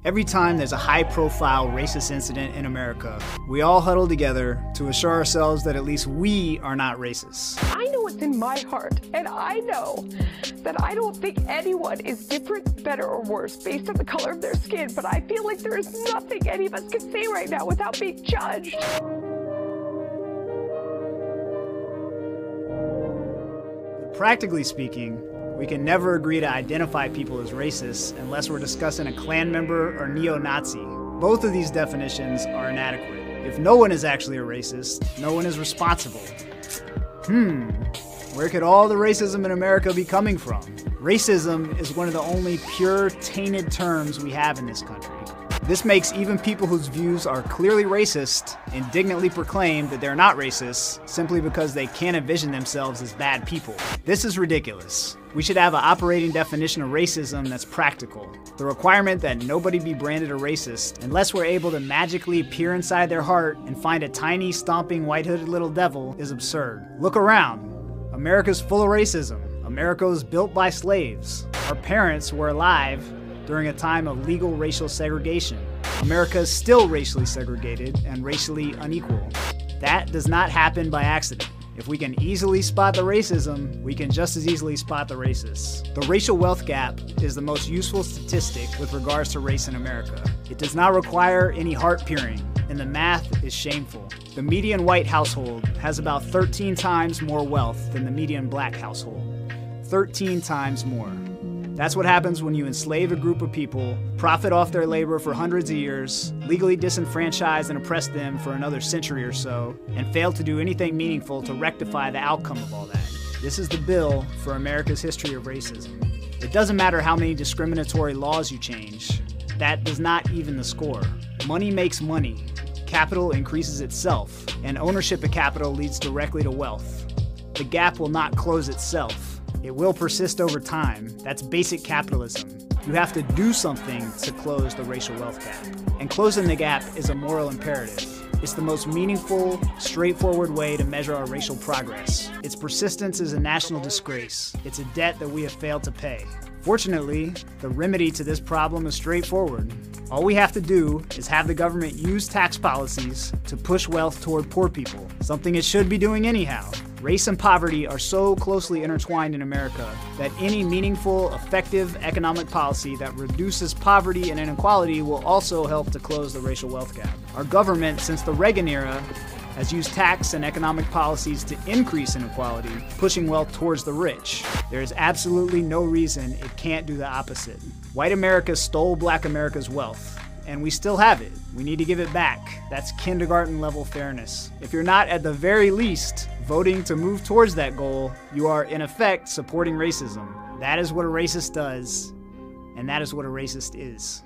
Every time there's a high-profile racist incident in America, we all huddle together to assure ourselves that at least we are not racist. I know what's in my heart, and I know that I don't think anyone is different, better, or worse based on the color of their skin, but I feel like there is nothing any of us can say right now without being judged. Practically speaking, we can never agree to identify people as racists unless we're discussing a Klan member or neo-Nazi. Both of these definitions are inadequate. If no one is actually a racist, no one is responsible. Where could all the racism in America be coming from? Racism is one of the only pure, tainted terms we have in this country. This makes even people whose views are clearly racist indignantly proclaim that they're not racist simply because they can't envision themselves as bad people. This is ridiculous. We should have an operating definition of racism that's practical. The requirement that nobody be branded a racist unless we're able to magically peer inside their heart and find a tiny, stomping, white-hooded little devil is absurd. Look around. America's full of racism. America was built by slaves. Our parents were alive during a time of legal racial segregation. America is still racially segregated and racially unequal. That does not happen by accident. If we can easily spot the racism, we can just as easily spot the racists. The racial wealth gap is the most useful statistic with regards to race in America. It does not require any heart peering, and the math is shameful. The median white household has about 13 times more wealth than the median black household. 13 times more. That's what happens when you enslave a group of people, profit off their labor for hundreds of years, legally disenfranchise and oppress them for another century or so, and fail to do anything meaningful to rectify the outcome of all that. This is the bill for America's history of racism. It doesn't matter how many discriminatory laws you change. That does not even the score. Money makes money. Capital increases itself, and ownership of capital leads directly to wealth. The gap will not close itself. It will persist over time. That's basic capitalism. You have to do something to close the racial wealth gap. And closing the gap is a moral imperative. It's the most meaningful, straightforward way to measure our racial progress. Its persistence is a national disgrace. It's a debt that we have failed to pay. Fortunately, the remedy to this problem is straightforward. All we have to do is have the government use tax policies to push wealth toward poor people, something it should be doing anyhow. Race and poverty are so closely intertwined in America that any meaningful, effective economic policy that reduces poverty and inequality will also help to close the racial wealth gap. Our government, since the Reagan era, has used tax and economic policies to increase inequality, pushing wealth towards the rich. There is absolutely no reason it can't do the opposite. White America stole Black America's wealth, and we still have it. We need to give it back. That's kindergarten level fairness. If you're not at the very least voting to move towards that goal, you are in effect supporting racism. That is what a racist does, and that is what a racist is.